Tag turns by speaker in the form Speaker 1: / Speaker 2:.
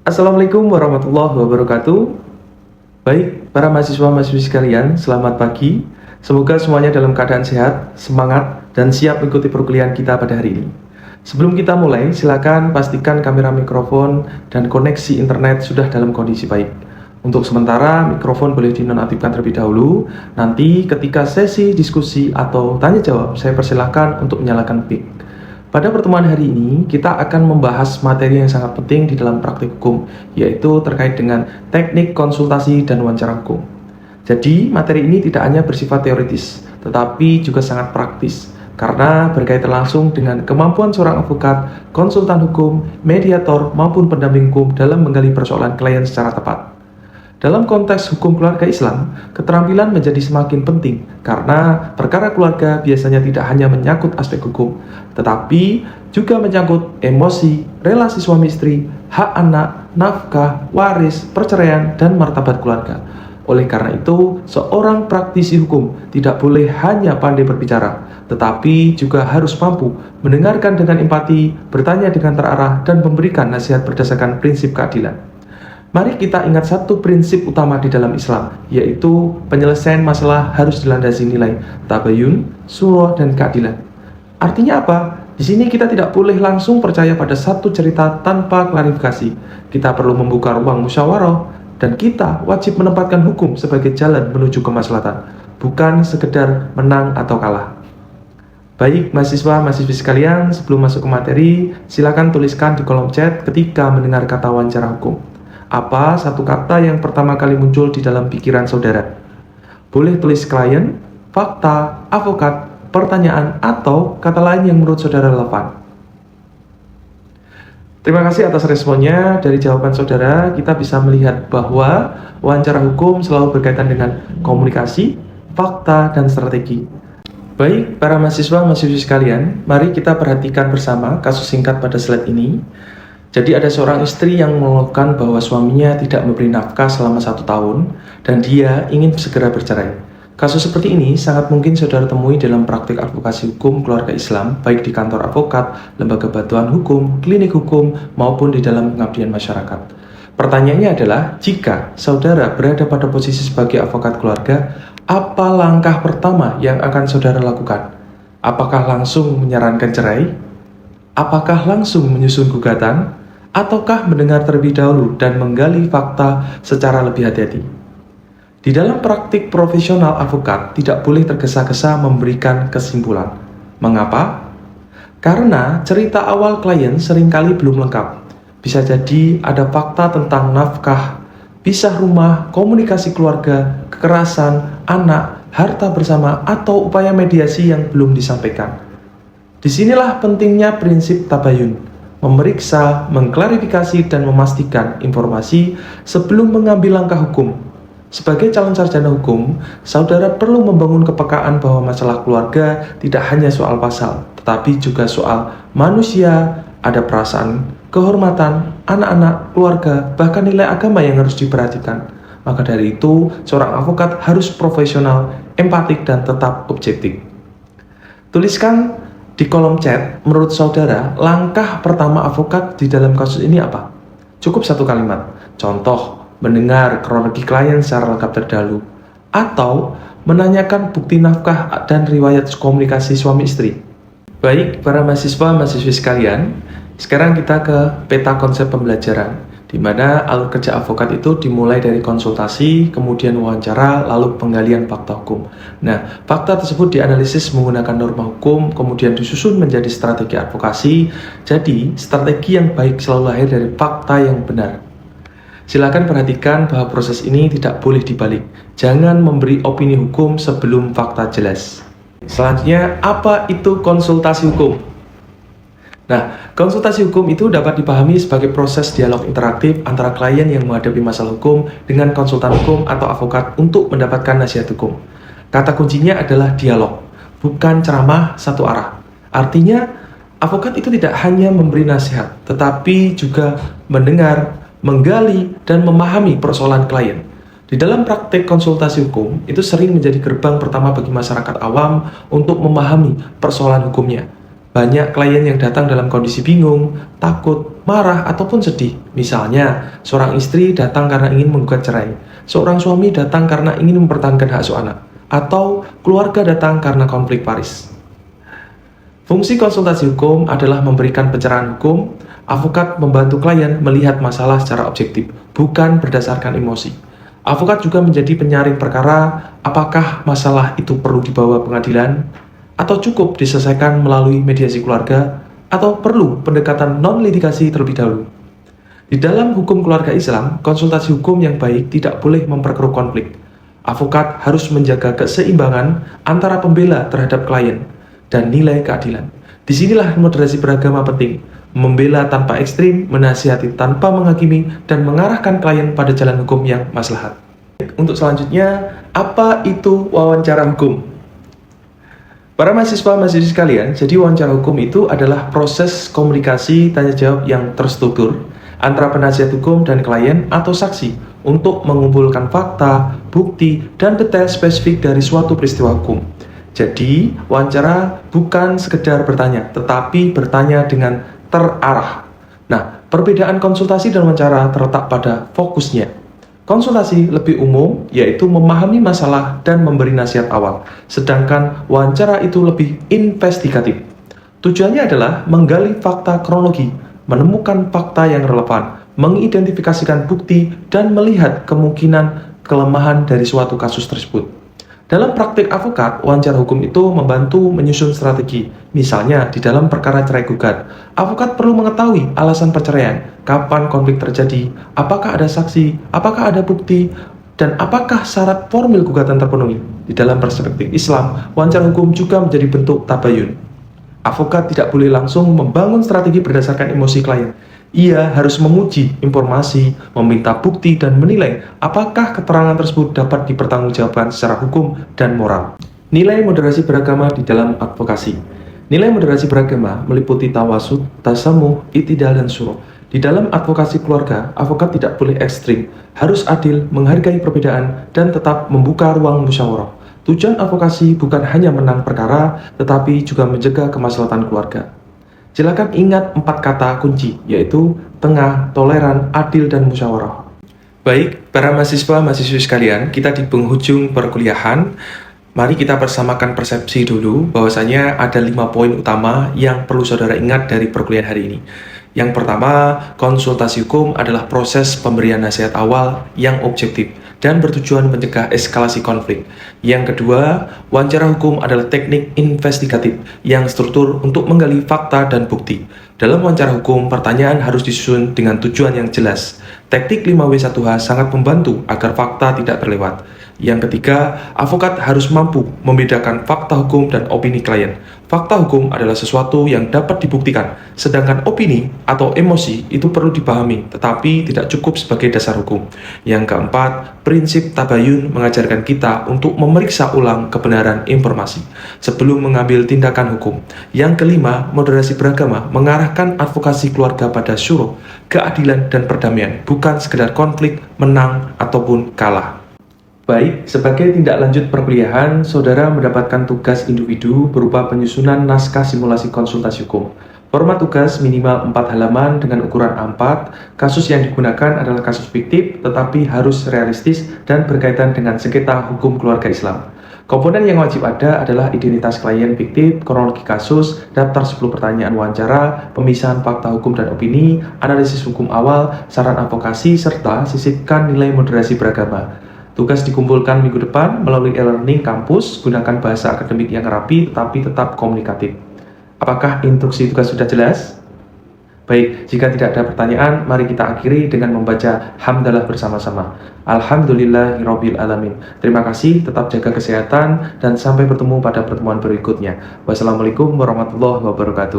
Speaker 1: Assalamualaikum warahmatullahi wabarakatuh. Baik, para mahasiswa-mahasiswi sekalian, selamat pagi. Semoga semuanya dalam keadaan sehat, semangat, dan siap mengikuti perkuliahan kita pada hari ini. Sebelum kita mulai, silakan pastikan kamera mikrofon dan koneksi internet sudah dalam kondisi baik. Untuk sementara, mikrofon boleh dinonaktifkan terlebih dahulu. Nanti ketika sesi diskusi atau tanya jawab, saya persilahkan untuk menyalakan mic. Pada pertemuan hari ini, kita akan membahas materi yang sangat penting di dalam praktik hukum, yaitu terkait dengan teknik konsultasi dan wawancara hukum. Jadi, materi ini tidak hanya bersifat teoritis, tetapi juga sangat praktis, karena berkaitan langsung dengan kemampuan seorang advokat, konsultan hukum, mediator, maupun pendamping hukum dalam menggali persoalan klien secara tepat. Dalam konteks hukum keluarga Islam, keterampilan menjadi semakin penting karena perkara keluarga biasanya tidak hanya menyangkut aspek hukum, tetapi juga menyangkut emosi, relasi suami istri, hak anak, nafkah, waris, perceraian, dan martabat keluarga. Oleh karena itu, seorang praktisi hukum tidak boleh hanya pandai berbicara, tetapi juga harus mampu mendengarkan dengan empati, bertanya dengan terarah, dan memberikan nasihat berdasarkan prinsip keadilan. Mari kita ingat satu prinsip utama di dalam Islam, yaitu penyelesaian masalah harus dilandasi nilai tabayun, surah, dan keadilan. Artinya apa? Di sini kita tidak boleh langsung percaya pada satu cerita tanpa klarifikasi. Kita perlu membuka ruang musyawarah, dan kita wajib menempatkan hukum sebagai jalan menuju kemaslahatan, bukan sekedar menang atau kalah. Baik, mahasiswa-mahasiswi sekalian, sebelum masuk ke materi, silakan tuliskan di kolom chat ketika mendengar kata wawancara hukum. Apa satu kata yang pertama kali muncul di dalam pikiran saudara? Boleh tulis klien, fakta, avokat, pertanyaan, atau kata lain yang menurut saudara relevan. Terima kasih atas responnya. Dari jawaban saudara, kita bisa melihat bahwa wawancara hukum selalu berkaitan dengan komunikasi, fakta, dan strategi. Baik, para mahasiswa-mahasiswi sekalian, mari kita perhatikan bersama kasus singkat pada slide ini. Jadi ada seorang istri yang mengeluhkan bahwa suaminya tidak memberi nafkah selama 1 tahun dan dia ingin segera bercerai. Kasus seperti ini sangat mungkin saudara temui dalam praktik advokasi hukum keluarga Islam, baik di kantor advokat, lembaga bantuan hukum, klinik hukum, maupun di dalam pengabdian masyarakat. Pertanyaannya adalah, jika saudara berada pada posisi sebagai advokat keluarga, apa langkah pertama yang akan saudara lakukan? Apakah langsung menyarankan cerai? Apakah langsung menyusun gugatan? Ataukah mendengar terlebih dahulu dan menggali fakta secara lebih hati-hati? Di dalam praktik profesional advokat tidak boleh tergesa-gesa memberikan kesimpulan. Mengapa? Karena cerita awal klien seringkali belum lengkap. Bisa jadi ada fakta tentang nafkah, pisah rumah, komunikasi keluarga, kekerasan, anak, harta bersama, atau upaya mediasi yang belum disampaikan. Disinilah pentingnya prinsip tabayun. Memeriksa, mengklarifikasi, dan memastikan informasi sebelum mengambil langkah hukum. Sebagai calon sarjana hukum, saudara perlu membangun kepekaan bahwa masalah keluarga tidak hanya soal pasal, tetapi juga soal manusia, ada perasaan, kehormatan, anak-anak, keluarga, bahkan nilai agama yang harus diperhatikan. Maka dari itu, seorang advokat harus profesional, empatik, dan tetap objektif. Tuliskan di kolom chat, menurut saudara, langkah pertama advokat di dalam kasus ini apa? Cukup satu kalimat. Contoh, mendengar kronologi klien secara lengkap terdahulu. Atau menanyakan bukti nafkah dan riwayat komunikasi suami istri. Baik, para mahasiswa-mahasiswi sekalian, sekarang kita ke peta konsep pembelajaran, di mana alur kerja advokat itu dimulai dari konsultasi, kemudian wawancara, lalu penggalian fakta hukum. Nah, fakta tersebut dianalisis menggunakan norma hukum, kemudian disusun menjadi strategi advokasi. Jadi, strategi yang baik selalu lahir dari fakta yang benar. Silakan perhatikan bahwa proses ini tidak boleh dibalik. Jangan memberi opini hukum sebelum fakta jelas. Selanjutnya, apa itu konsultasi hukum? Nah, konsultasi hukum itu dapat dipahami sebagai proses dialog interaktif antara klien yang menghadapi masalah hukum dengan konsultan hukum atau advokat untuk mendapatkan nasihat hukum. Kata kuncinya adalah dialog, bukan ceramah satu arah. Artinya, advokat itu tidak hanya memberi nasihat, tetapi juga mendengar, menggali, dan memahami persoalan klien. Di dalam praktek konsultasi hukum, itu sering menjadi gerbang pertama bagi masyarakat awam untuk memahami persoalan hukumnya. Banyak klien yang datang dalam kondisi bingung, takut, marah, ataupun sedih. Misalnya, seorang istri datang karena ingin menggugat cerai, seorang suami datang karena ingin mempertahankan hak asuh anak, atau keluarga datang karena konflik waris. Fungsi konsultasi hukum adalah memberikan pencerahan hukum. Advokat membantu klien melihat masalah secara objektif, bukan berdasarkan emosi. Advokat juga menjadi penyaring perkara, apakah masalah itu perlu dibawa pengadilan, atau cukup diselesaikan melalui mediasi keluarga, atau perlu pendekatan non-litigasi terlebih dahulu. Di dalam hukum keluarga Islam, konsultasi hukum yang baik tidak boleh memperkeruh konflik. Advokat harus menjaga keseimbangan antara pembela terhadap klien dan nilai keadilan. Disinilah moderasi beragama penting, membela tanpa ekstrim, menasihati tanpa menghakimi, dan mengarahkan klien pada jalan hukum yang maslahat. Untuk selanjutnya, apa itu wawancara hukum? Para mahasiswa-mahasiswi sekalian, jadi wawancara hukum itu adalah proses komunikasi tanya jawab yang terstruktur antara penasihat hukum dan klien atau saksi untuk mengumpulkan fakta, bukti, dan detail spesifik dari suatu peristiwa hukum. Jadi, wawancara bukan sekedar bertanya, tetapi bertanya dengan terarah. Nah, perbedaan konsultasi dan wawancara terletak pada fokusnya. Konsultasi lebih umum, yaitu memahami masalah dan memberi nasihat awal, sedangkan wawancara itu lebih investigatif. Tujuannya adalah menggali fakta kronologi, menemukan fakta yang relevan, mengidentifikasikan bukti, dan melihat kemungkinan kelemahan dari suatu kasus tersebut. Dalam praktik advokat, wawancara hukum itu membantu menyusun strategi. Misalnya, di dalam perkara cerai gugat, advokat perlu mengetahui alasan perceraian, kapan konflik terjadi, apakah ada saksi, apakah ada bukti, dan apakah syarat formil gugatan terpenuhi. Di dalam perspektif Islam, wawancara hukum juga menjadi bentuk tabayun. Advokat tidak boleh langsung membangun strategi berdasarkan emosi klien. Ia harus menguji informasi, meminta bukti, dan menilai apakah keterangan tersebut dapat dipertanggungjawabkan secara hukum dan moral. Nilai moderasi beragama di dalam advokasi. Nilai moderasi beragama meliputi tawasud, tasamuh, i'tidal, dan syuruh. Di dalam advokasi keluarga, advokat tidak boleh ekstrim, harus adil, menghargai perbedaan, dan tetap membuka ruang musyawarah. Tujuan advokasi bukan hanya menang perkara, tetapi juga menjaga kemaslahatan keluarga. Silakan ingat 4 kata kunci, yaitu tengah, toleran, adil, dan musyawarah. Baik, para mahasiswa-mahasiswi sekalian, kita di penghujung perkuliahan. Mari kita persamakan persepsi dulu, bahwasanya ada 5 poin utama yang perlu saudara ingat dari perkuliahan hari ini. Yang pertama, konsultasi hukum adalah proses pemberian nasihat awal yang objektif dan bertujuan mencegah eskalasi konflik. Yang kedua, wawancara hukum adalah teknik investigatif yang struktur untuk menggali fakta dan bukti. Dalam wawancara hukum, pertanyaan harus disusun dengan tujuan yang jelas. Teknik 5W1H sangat membantu agar fakta tidak terlewat. Yang ketiga, advokat harus mampu membedakan fakta hukum dan opini klien. Fakta hukum adalah sesuatu yang dapat dibuktikan, sedangkan opini atau emosi itu perlu dipahami, tetapi tidak cukup sebagai dasar hukum. Yang keempat, prinsip tabayun mengajarkan kita untuk memeriksa ulang kebenaran informasi sebelum mengambil tindakan hukum. Yang kelima, moderasi beragama mengarahkan advokasi keluarga pada syuruh, keadilan, dan perdamaian, bukan sekedar konflik, menang, ataupun kalah. Baik, sebagai tindak lanjut perkuliahan, saudara mendapatkan tugas individu berupa penyusunan naskah simulasi konsultasi hukum. Format tugas minimal 4 halaman dengan ukuran A4. Kasus yang digunakan adalah kasus fiktif, tetapi harus realistis dan berkaitan dengan sengketa hukum keluarga Islam. Komponen yang wajib ada adalah identitas klien fiktif, kronologi kasus, daftar 10 pertanyaan wawancara, pemisahan fakta hukum dan opini, analisis hukum awal, saran advokasi, serta sisipkan nilai moderasi beragama. Tugas dikumpulkan minggu depan melalui e-learning kampus, gunakan bahasa akademik yang rapi tetapi tetap komunikatif. Apakah instruksi tugas sudah jelas? Baik, jika tidak ada pertanyaan, mari kita akhiri dengan membaca hamdalah bersama-sama. Alhamdulillahirabbil alamin. Terima kasih, tetap jaga kesehatan, dan sampai bertemu pada pertemuan berikutnya. Wassalamualaikum warahmatullahi wabarakatuh.